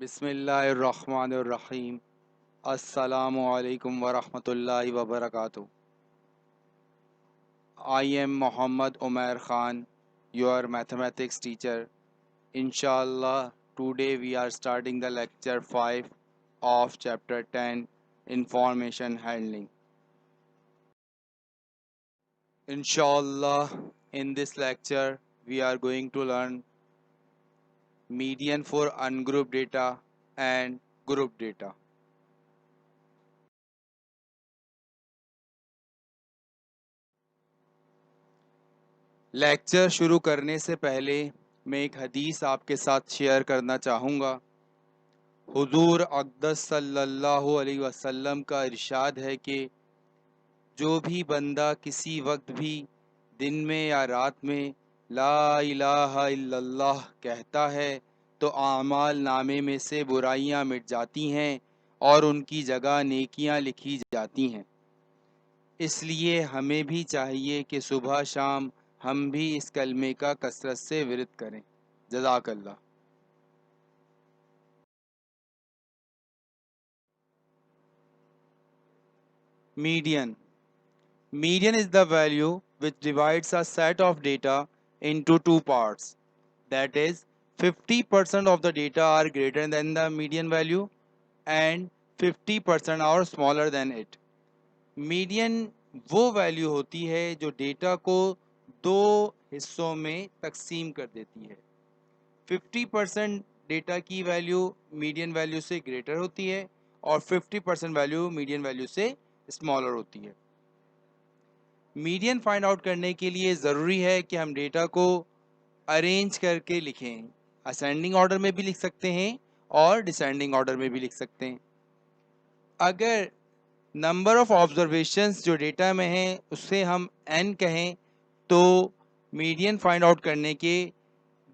बिस्मिल्लाहिर्रहमानिर्रहीम। अस्सलामु अलैकुम वरहमतुल्लाहि वबरकातुहू। I am Muhammad Umair Khan, your mathematics teacher. Inshallah, today we are starting the lecture 5 of chapter 10, Information Handling. Inshallah, in this lecture, we are going to learn median for ungrouped data and group data. Lecture शुरू करने से पहले मैं एक हदीस आपके साथ share करना चाहूँगा। हुजूर अक़दस सल्लल्लाहु अलैहि वसल्लम का इरशाद है कि जो भी बंदा किसी वक्त भी दिन में या रात में ला इलाहा इल्लल्लाह कहता है तो आमाल नामे में से बुराइयां मिट जाती हैं और उनकी जगह नेकियां लिखी जाती हैं। इसलिए हमें भी चाहिए कि सुबह शाम हम भी इस कलमे का कसरत से विरद करें। जज़ाकल्लाह। Median Median is the value which divides a set of data into two parts. That is, 50% of the data are greater than the median value and 50% are smaller than it. Median वो value होती है जो data को दो हिस्सों में तकसीम कर देती है। 50% डेटा की वैल्यू मीडियन वैल्यू से ग्रेटर होती है और 50% वैल्यू मीडियन वैल्यू से स्मॉलर होती है। मीडियन फाइंड आउट करने के लिए ज़रूरी है कि हम डेटा को अरेंज करके लिखें। असेंडिंग ऑर्डर में भी लिख सकते हैं और डिसेंडिंग ऑर्डर में भी लिख सकते हैं। अगर नंबर ऑफ ऑब्जर्वेशंस जो डेटा में हैं उससे हम n कहें तो मीडियन फाइंड आउट करने के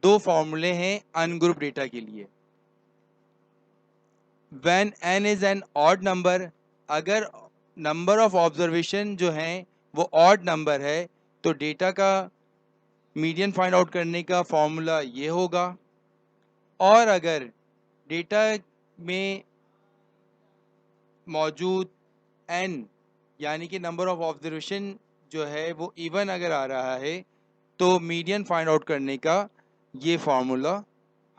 दो फॉर्मूले हैं अनग्रुप डेटा के लिए। When n is an odd number, अगर नंबर ऑफ ऑब्जर्वेशन जो हैं वो ऑड नंबर है तो डेटा का मीडियन फाइंड आउट करने का फॉर्मूला ये होगा। और अगर डेटा में मौजूद n यानी कि नंबर ऑफ ऑब्जर्वेशन जो है वो इवन अगर आ रहा है तो मीडियन फाइंड आउट करने का ये फॉर्मूला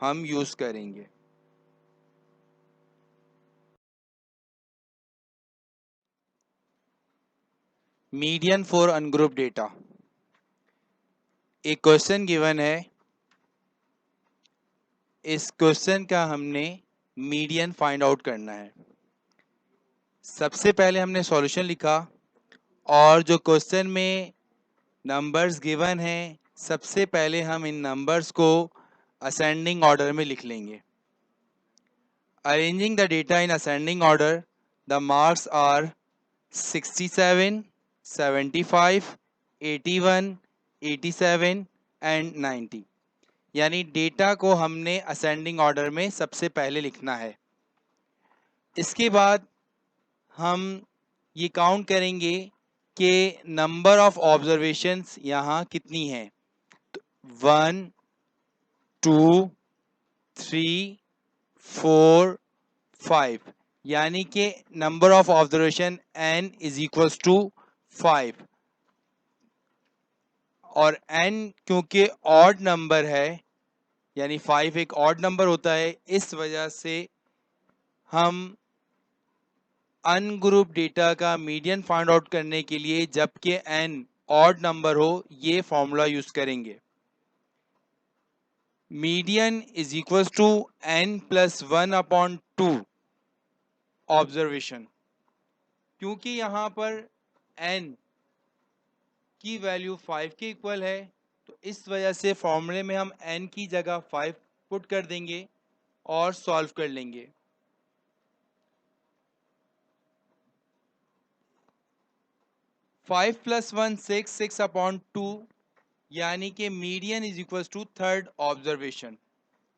हम यूज़ करेंगे। Median for ungroup data. एक क्वेश्चन गिवन है, इस क्वेश्चन का हमने मीडियन फाइंड आउट करना है। सबसे पहले हमने सॉल्यूशन लिखा और जो क्वेश्चन में नंबर्स गिवन हैं सबसे पहले हम इन नंबर्स को असेंडिंग ऑर्डर में लिख लेंगे। Arranging the data in ascending order, the marks are 67, 75, 81, 87 and 90। यानी डेटा को हमने असेंडिंग ऑर्डर में सबसे पहले लिखना है। इसके बाद हम ये काउंट करेंगे कि नंबर ऑफ ऑब्जर्वेशंस यहाँ कितनी है। 1, 2, 3, 4, 5, यानी कि number of observation n is equals to 5 और n क्योंकि ऑड नंबर है यानी 5 एक ऑड नंबर होता है, इस वजह से हम अनग्रुप डेटा का मीडियन फाइंड आउट करने के लिए जबकि n ऑड नंबर हो ये फॉर्मूला यूज करेंगे। Median is equals to n plus 1/2 observation. क्योंकि यहाँ पर n की वैल्यू 5 के इक्वल है तो इस वजह से फॉर्मूले में हम n की जगह 5 पुट कर देंगे और सॉल्व कर लेंगे। 5 + 1 6, 6/2 यानी कि median is equal to third observation.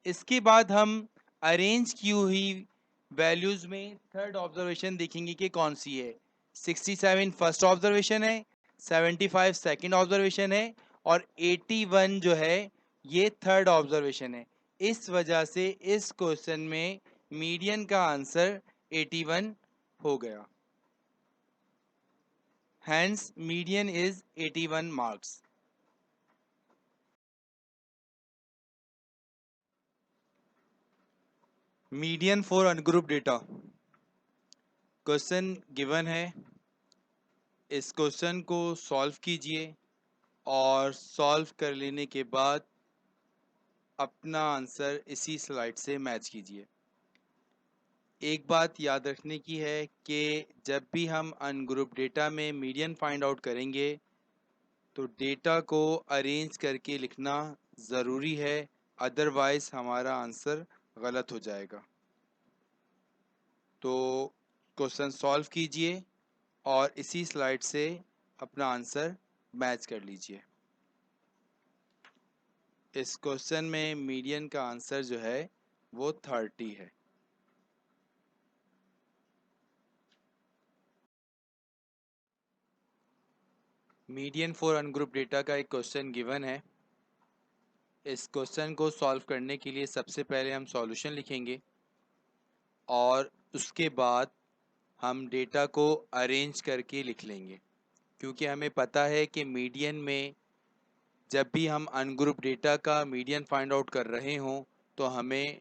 इसके बाद हम अरेंज की हुई वैल्यूज में थर्ड ऑब्जर्वेशन देखेंगे कि कौन सी है। 67 फर्स्ट ऑब्जर्वेशन है, 75 सेकंड ऑब्जर्वेशन है और 81 जो है ये थर्ड ऑब्जर्वेशन है। इस वजह से इस क्वेश्चन में मीडियन का आंसर 81 हो गया। Hence, median is 81 marks. Median for ungrouped data. Question given है, इस क्वेश्चन को सॉल्व कीजिए और सॉल्व कर लेने के बाद अपना आंसर इसी स्लाइड से मैच कीजिए। एक बात याद रखने की है कि जब भी हम अनग्रुप डेटा में मीडियन फाइंड आउट करेंगे तो डेटा को अरेंज करके लिखना ज़रूरी है, अदरवाइज़ हमारा आंसर गलत हो जाएगा। तो क्वेश्चन सॉल्व कीजिए और इसी स्लाइड से अपना आंसर मैच कर लीजिए। इस क्वेश्चन में मीडियन का आंसर जो है वो 30 है। मीडियन फॉर अनग्रुप डेटा का एक क्वेश्चन गिवन है। इस क्वेश्चन को सॉल्व करने के लिए सबसे पहले हम सॉल्यूशन लिखेंगे और उसके बाद हम डेटा को अरेंज करके लिख लेंगे, क्योंकि हमें पता है कि मीडियन में जब भी हम अनग्रुप डेटा का मीडियन फाइंड आउट कर रहे हों तो हमें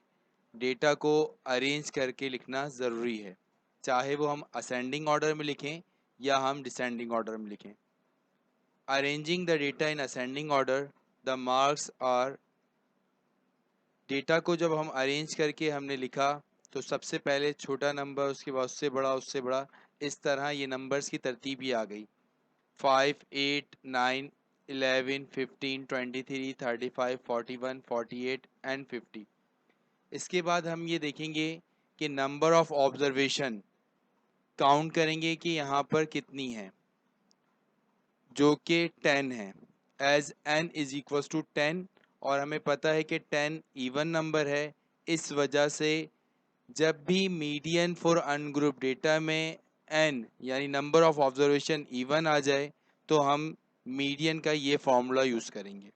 डेटा को अरेंज करके लिखना ज़रूरी है, चाहे वो हम असेंडिंग ऑर्डर में लिखें या हम डिसेंडिंग ऑर्डर में लिखें। Arranging the data in ascending order, the marks are. Data को जब हम अरेंज करके हमने लिखा तो सबसे पहले छोटा नंबर, उसके बाद उससे बड़ा, उससे बड़ा, इस तरह ये नंबर्स की तरतीब ही आ गई। 5, 8, 9, 11, 15, 23, 35, 41, 48 एंड 50। इसके बाद हम ये देखेंगे कि नंबर ऑफ ऑब्जर्वेशन काउंट करेंगे कि यहाँ पर कितनी है, जो कि 10 है। As n is equal to 10 और हमें पता है कि 10 इवन नंबर है। इस वजह से जब भी मीडियन फॉर अनग्रुप डेटा में n यानी नंबर ऑफ ऑब्जर्वेशन इवन आ जाए तो हम मीडियन का ये फॉर्मूला यूज़ करेंगे।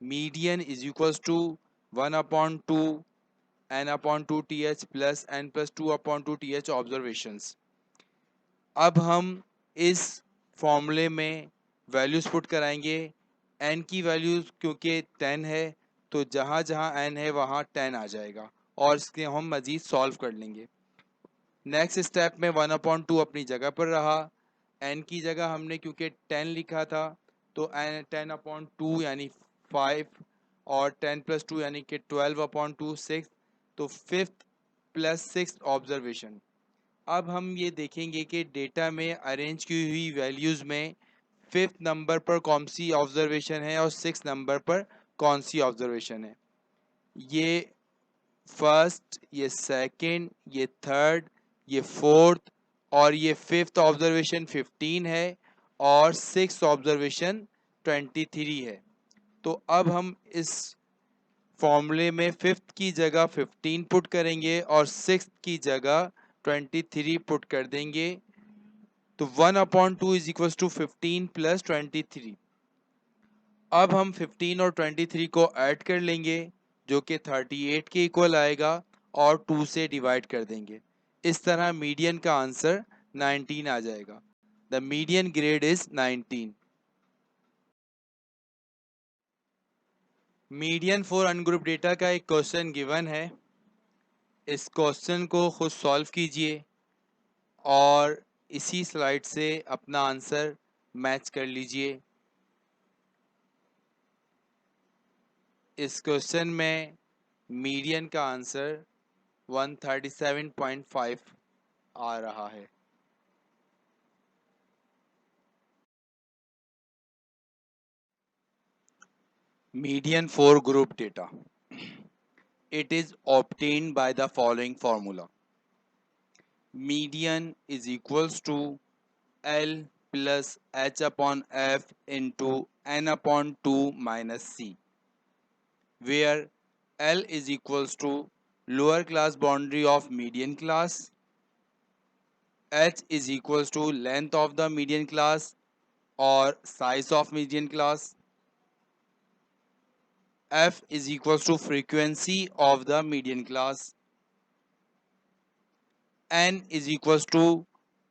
Median is equal to 1/2 n/2 th plus n+2/2 th observations. अब हम इस फॉर्मूले में वैल्यूज़ पुट कराएंगे। n की वैल्यूज़ क्योंकि 10 है तो जहाँ जहाँ n है वहाँ 10 आ जाएगा और इसके हम मज़ीद सॉल्व कर लेंगे। नेक्स्ट स्टेप में 1/2 अपनी जगह पर रहा। n की जगह हमने क्योंकि 10 लिखा था तो 10/2 यानी 5 और 10+2 यानी कि 12/2 6, तो फिफ्थ प्लस सिक्स ऑब्जर्वेशन। अब हम ये देखेंगे कि डेटा में अरेंज की हुई वैल्यूज़ में फिफ्थ नंबर पर कौन सी ऑब्जर्वेशन है और सिक्स नंबर पर कौन सी ऑब्जर्वेशन है। ये फर्स्ट, ये सेकंड, ये थर्ड, ये फोर्थ और ये फिफ्थ ऑब्जर्वेशन 15 है और सिक्स ऑब्जर्वेशन 23 है। तो अब हम इस फॉर्मूले में फिफ्थ की जगह 15 पुट करेंगे और सिक्स की जगह 23 पुट कर देंगे। तो 1/2 इज इक्वल टू 15 प्लस 23। अब हम 15 और 23 को ऐड कर लेंगे जो कि 38 के इक्वल आएगा और 2 से डिवाइड कर देंगे। इस तरह मीडियन का आंसर 19 आ जाएगा। The median grade is 19। Median for ungroup data का एक क्वेश्चन गिवन है। इस क्वेश्चन को खुद सॉल्व कीजिए और इसी स्लाइड से अपना आंसर मैच कर लीजिए। इस क्वेश्चन में मीडियन का आंसर 137.5 आ रहा है। Median for group data. It is obtained by the following formula. Median is equals to L plus H upon F into N upon 2 minus C, where L is equals to lower class boundary of median class, H is equals to length of the median class or size of median class, F is equals to frequency of the median class, n is equals to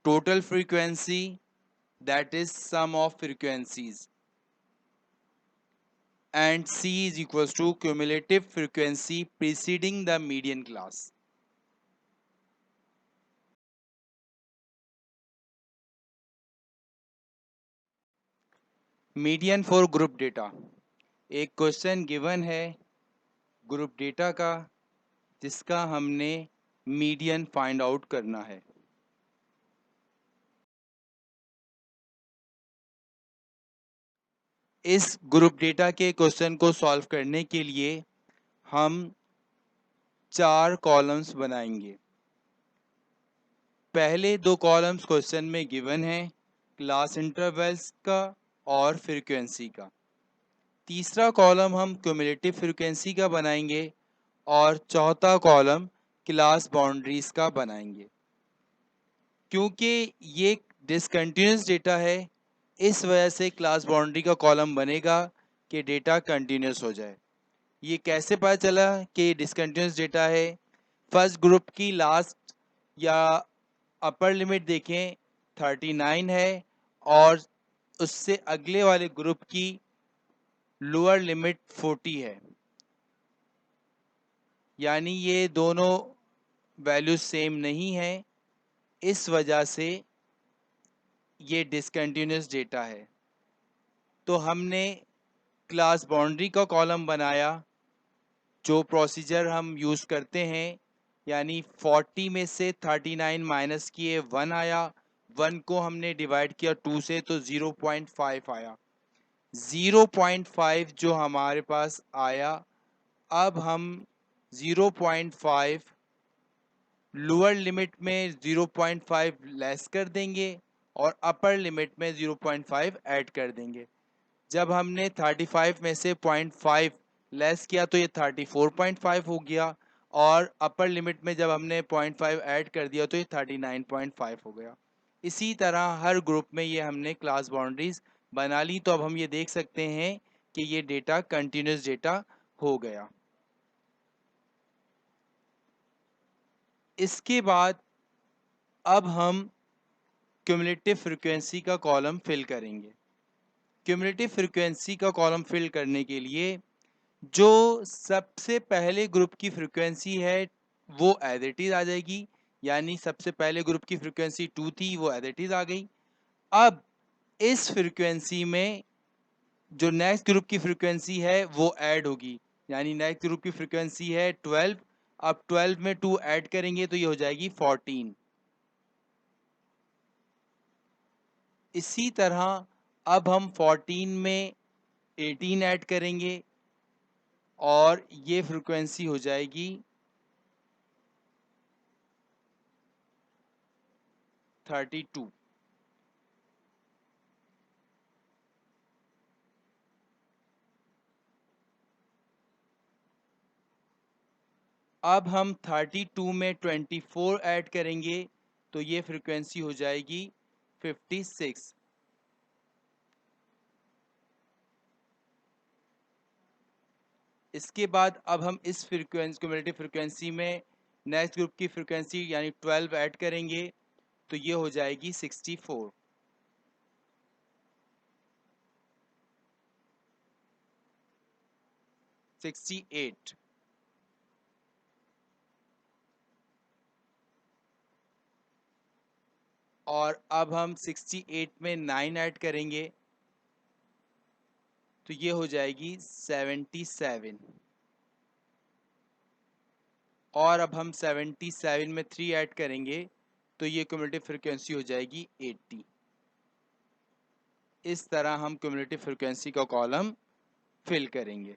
total frequency, that is sum of frequencies, and c is equals to cumulative frequency preceding the median class. Median for group data, एक question given है group data का जिसका हमने median find out करना है। इस group data के question को सॉल्व करने के लिए हम 4 कॉलम्स बनाएंगे। पहले 2 कॉलम्स क्वेश्चन में गिवन है क्लास इंटरवल्स का और फ्रीक्वेंसी का। तीसरा कॉलम हम क्यूमुलेटिव फ्रीक्वेंसी का बनाएंगे और चौथा कॉलम क्लास बाउंड्रीज का बनाएंगे। क्योंकि ये डिसकंटिन्यूस डेटा है, इस वजह से क्लास बाउंड्री का कॉलम बनेगा कि डेटा कंटिन्यूस हो जाए। ये कैसे पता चला कि ये डिसकंटिन्यूस डेटा है? फर्स्ट ग्रुप की लास्ट या अपर लिमिट देखें 39 है और उससे अगले वाले ग्रुप की लोअर लिमिट 40 है, यानी ये दोनों वैल्यू सेम नहीं है, इस वजह से ये डिसकंटिन्यूस डेटा है। तो हमने क्लास बाउंड्री का कॉलम बनाया, जो प्रोसीजर हम यूज़ करते हैं, यानी 40 में से 39 माइनस किए 1 आया, 1 को हमने डिवाइड किया 2 से तो 0.5 आया। 0.5 जो हमारे पास आया, अब हम 0.5 लोअर लिमिट में 0.5 लेस कर देंगे और अपर लिमिट में 0.5 ऐड कर देंगे। जब हमने 35 में से 0.5 लेस किया तो ये 34.5 हो गया और अपर लिमिट में जब हमने 0.5 ऐड कर दिया तो ये 39.5 हो गया। इसी तरह हर ग्रुप में ये हमने क्लास बाउंड्रीज बना ली। तो अब हम ये देख सकते हैं कि ये डेटा कंटिन्यूस डेटा हो गया। इसके बाद अब हम क्यूमुलेटिव फ्रीक्वेंसी का कॉलम फिल करेंगे। क्यूमुलेटिव फ्रीक्वेंसी का कॉलम फिल करने के लिए जो सबसे पहले ग्रुप की फ्रीक्वेंसी है वो एज इट इज आ जाएगी, यानी सबसे पहले ग्रुप की फ्रीक्वेंसी 2 थी, वो एज इट इज आ गई। अब इस फ्रीक्वेंसी में जो नेक्स्ट ग्रुप की फ्रीक्वेंसी है वो ऐड होगी, यानी नेक्स्ट ग्रुप की फ्रीक्वेंसी है 12। अब 12 में 2 ऐड करेंगे तो ये हो जाएगी 14। इसी तरह अब हम 14 में 18 ऐड करेंगे और ये फ्रीक्वेंसी हो जाएगी 32। अब हम 32 में 24 ऐड करेंगे तो ये फ्रीक्वेंसी हो जाएगी 56। इसके बाद अब हम इस फ्रीक्वेंसी क्यूमुलेटिव फ्रीक्वेंसी में नेक्स्ट ग्रुप की फ्रीक्वेंसी यानी 12 ऐड करेंगे तो ये हो जाएगी 64। 68। और अब हम 68 में 9 ऐड करेंगे तो ये हो जाएगी 77। और अब हम 77 में 3 ऐड करेंगे तो ये क्यूमुलेटिव फ्रीक्वेंसी हो जाएगी 80। इस तरह हम क्यूमुलेटिव फ्रीक्वेंसी का कॉलम फिल करेंगे।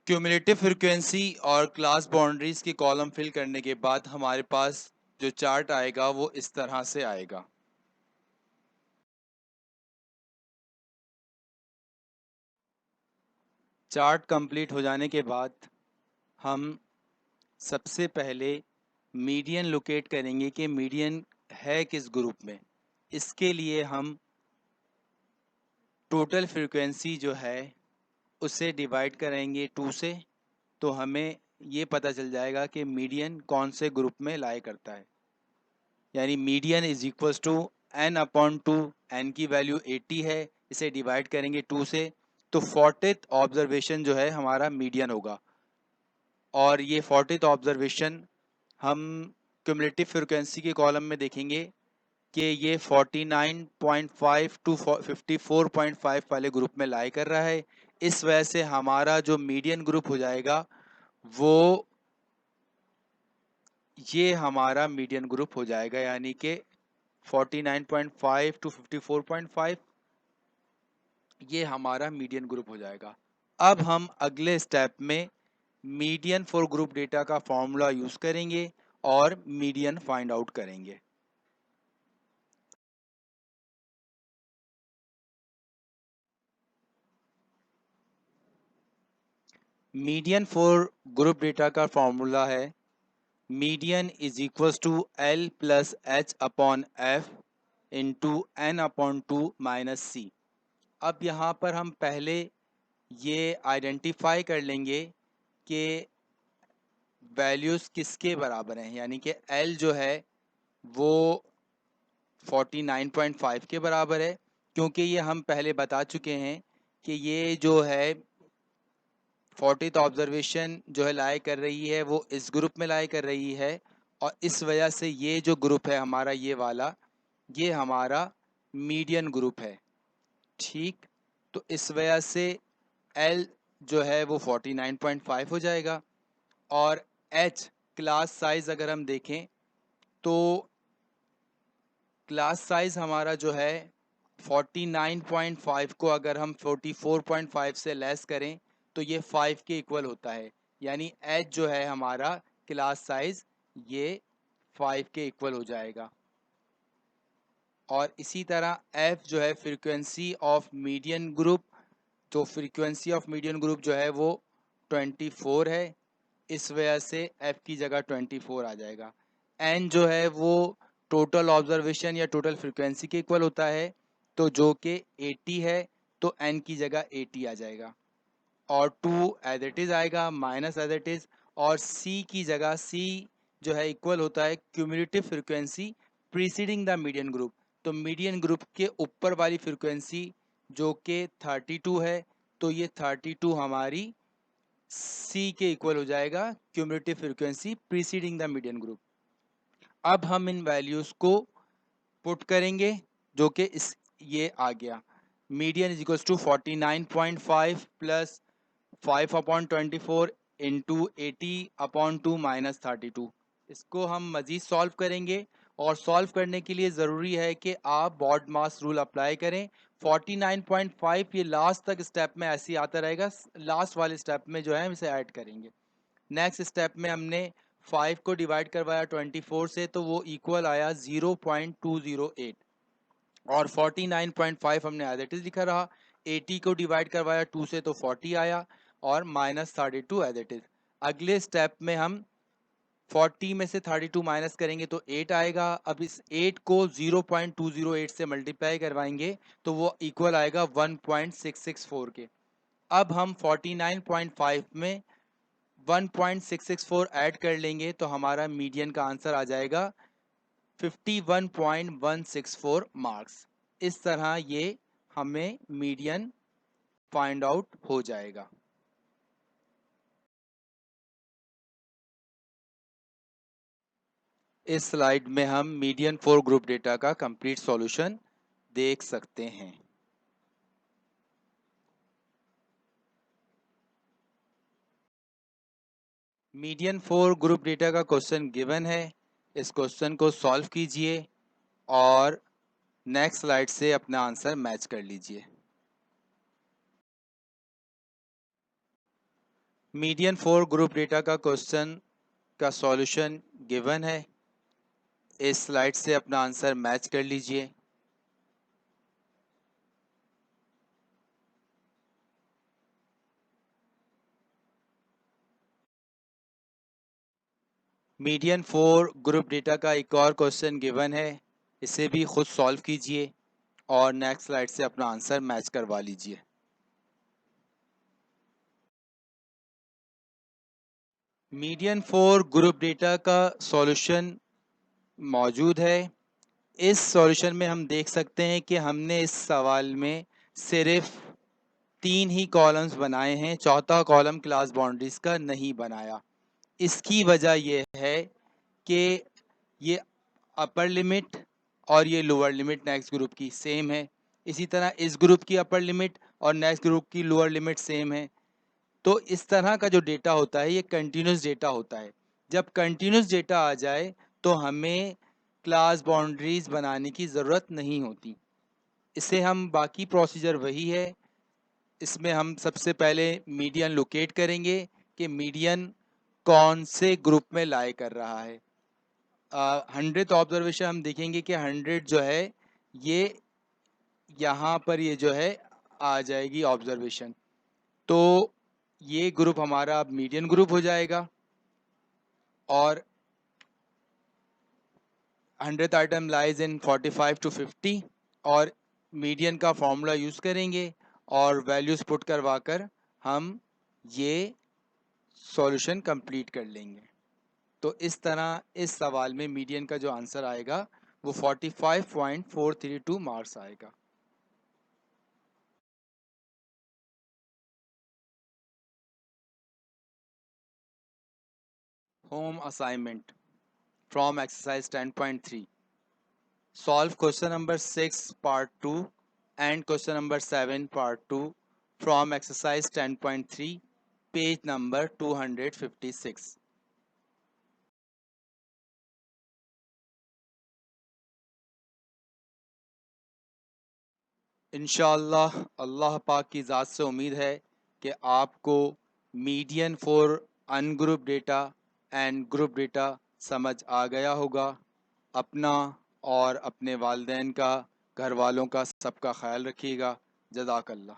क्यूमुलेटिव फ्रीक्वेंसी और क्लास बाउंड्रीज के कॉलम फिल करने के बाद हमारे पास जो चार्ट आएगा वो इस तरह से आएगा। चार्ट कंप्लीट हो जाने के बाद हम सबसे पहले मीडियन लोकेट करेंगे कि मीडियन है किस ग्रुप में। इसके लिए हम टोटल फ्रीक्वेंसी जो है उसे डिवाइड करेंगे 2 से, तो हमें ये पता चल जाएगा कि मीडियन कौन से ग्रुप में लाई करता है। यानी median is equals to n upon 2, n की वैल्यू 80 है, इसे डिवाइड करेंगे 2 से, तो 40th ऑब्जर्वेशन जो है हमारा मीडियन होगा। और ये 40th ऑब्जर्वेशन हम क्यूमुलेटिव फ्रिक्वेंसी के कॉलम में देखेंगे कि ये 49.5 टू 54.5 वाले ग्रुप में लाई कर रहा है। इस वजह से हमारा जो मीडियन ग्रुप हो जाएगा वो ये हमारा मीडियन ग्रुप हो जाएगा, यानी कि 49.5 टू 54.5 ये हमारा मीडियन ग्रुप हो जाएगा। अब हम अगले स्टेप में मीडियन फॉर ग्रुप डेटा का फॉर्मूला यूज करेंगे और मीडियन फाइंड आउट करेंगे। मीडियन फॉर ग्रुप डेटा का फॉर्मूला है median is equals to l plus h upon f into n upon 2 minus c. अब यहाँ पर हम पहले ये आइडेंटिफाई कर लेंगे कि वैल्यूज़ किसके बराबर हैं, यानी कि एल जो है वो 49.5 के बराबर है, क्योंकि ये हम पहले बता चुके हैं कि ये जो है 40th ऑब्जर्वेशन जो है लाई कर रही है वो इस ग्रुप में लाई कर रही है, और इस वजह से ये जो ग्रुप है हमारा ये वाला, ये हमारा मीडियन ग्रुप है। ठीक, तो इस वजह से एल जो है वो 49.5 हो जाएगा। और एच क्लास साइज अगर हम देखें तो क्लास साइज हमारा जो है 49.5 को अगर हम 44.5 से लेस करें तो ये 5 के इक्वल होता है, यानी एच जो है हमारा क्लास साइज ये 5 के इक्वल हो जाएगा। और इसी तरह एफ जो है फ्रीक्वेंसी ऑफ मीडियन ग्रुप, तो फ्रीक्वेंसी ऑफ मीडियन ग्रुप जो है वो 24 है, इस वजह से एफ की जगह 24 आ जाएगा। एन जो है वो टोटल ऑब्जर्वेशन या टोटल फ्रीक्वेंसी के इक्वल होता है, तो जो कि 80 है, तो एन की जगह 80 आ जाएगा। और 2 एज इट इज़ आएगा माइनस एज इट इज़, और सी की जगह सी जो है इक्वल होता है cumulative frequency preceding the median group, तो मीडियन ग्रुप के ऊपर वाली फ्रीक्वेंसी जो कि 32 है, तो ये 32 हमारी सी के इक्वल हो जाएगा cumulative frequency preceding the median group. अब हम इन वैल्यूज़ को पुट करेंगे जो कि इस ये आ गया median is equals to 49.5 plus 5 upon 24 into 80 upon 2 minus 32। इसको हम मज़ीद सॉल्व करेंगे, और सॉल्व करने के लिए ज़रूरी है कि आप बॉड मास रूल अप्लाई करें। 49.5 ये लास्ट तक स्टेप में ऐसे ही आता रहेगा, लास्ट वाले स्टेप में जो है हम इसे ऐड करेंगे। नेक्स्ट स्टेप में हमने 5 को डिवाइड करवाया 24 से, तो वो इक्वल आया 0.208, और 49.5 हमने एज इट इज लिखा रहा। 80 को डिवाइड करवाया 2 से, तो 40 आया, और माइनस 32 एज इट इज। अगले स्टेप में हम 40 में से 32 माइनस करेंगे तो 8 आएगा। अब इस 8 को 0.208 से मल्टीप्लाई करवाएंगे तो वो इक्वल आएगा 1.664 के। अब हम 49.5 में 1.664 ऐड कर लेंगे तो हमारा मीडियन का आंसर आ जाएगा 51.164 मार्क्स। इस तरह ये हमें मीडियन फाइंड आउट हो जाएगा। इस स्लाइड में हम मीडियन फॉर ग्रुप डेटा का कंप्लीट सॉल्यूशन देख सकते हैं। मीडियन फॉर ग्रुप डेटा का क्वेश्चन गिवन है, इस क्वेश्चन को सॉल्व कीजिए और नेक्स्ट स्लाइड से अपना आंसर मैच कर लीजिए। मीडियन फॉर ग्रुप डेटा का क्वेश्चन का सॉल्यूशन गिवन है, इस स्लाइड से अपना आंसर मैच कर लीजिए। मीडियन फॉर ग्रुप डेटा का एक और क्वेश्चन गिवन है, इसे भी खुद सॉल्व कीजिए और नेक्स्ट स्लाइड से अपना आंसर मैच करवा लीजिए। मीडियन फॉर ग्रुप डेटा का सॉल्यूशन मौजूद है। इस सॉल्यूशन में हम देख सकते हैं कि हमने इस सवाल में सिर्फ 3 ही कॉलम्स बनाए हैं, चौथा कॉलम क्लास बाउंड्रीज का नहीं बनाया। इसकी वजह यह है कि ये अपर लिमिट और ये लोअर लिमिट नेक्स्ट ग्रुप की सेम है। इसी तरह इस ग्रुप की अपर लिमिट और नेक्स्ट ग्रुप की लोअर लिमिट सेम है। तो इस तरह का जो डेटा होता है ये कंटिन्यूस डेटा होता है। जब कंटिन्यूस डेटा आ जाए तो हमें क्लास बाउंड्रीज बनाने की ज़रूरत नहीं होती। इससे हम बाकी प्रोसीजर वही है। इसमें हम सबसे पहले मीडियन लोकेट करेंगे कि मीडियन कौन से ग्रुप में लाई कर रहा है। 100th ऑब्जर्वेशन हम देखेंगे कि 100 जो है ये यहाँ पर ये जो है आ जाएगी ऑब्जर्वेशन। तो ये ग्रुप हमारा अब मीडियन ग्रुप हो जाएगा और 100th item lies in 45 to 50 और मीडियन का फॉर्मूला यूज़ करेंगे और वैल्यूज़ पुट करवा कर हम ये सॉल्यूशन कंप्लीट कर लेंगे। तो इस तरह इस सवाल में मीडियन का जो आंसर आएगा वो 45.432 मार्क्स आएगा। Home assignment from exercise 10.3, solve question number 6 part 2 and question number 7 part 2 from exercise 10.3 page number 256। इंशाअल्लाह अल्लाह पाक की ज़ात से उम्मीद है कि आपको median for ungroup data and group data समझ आ गया होगा। अपना और अपने वालिदैन का, घर वालों का सबका ख्याल रखिएगा। जज़ाकल्लाह।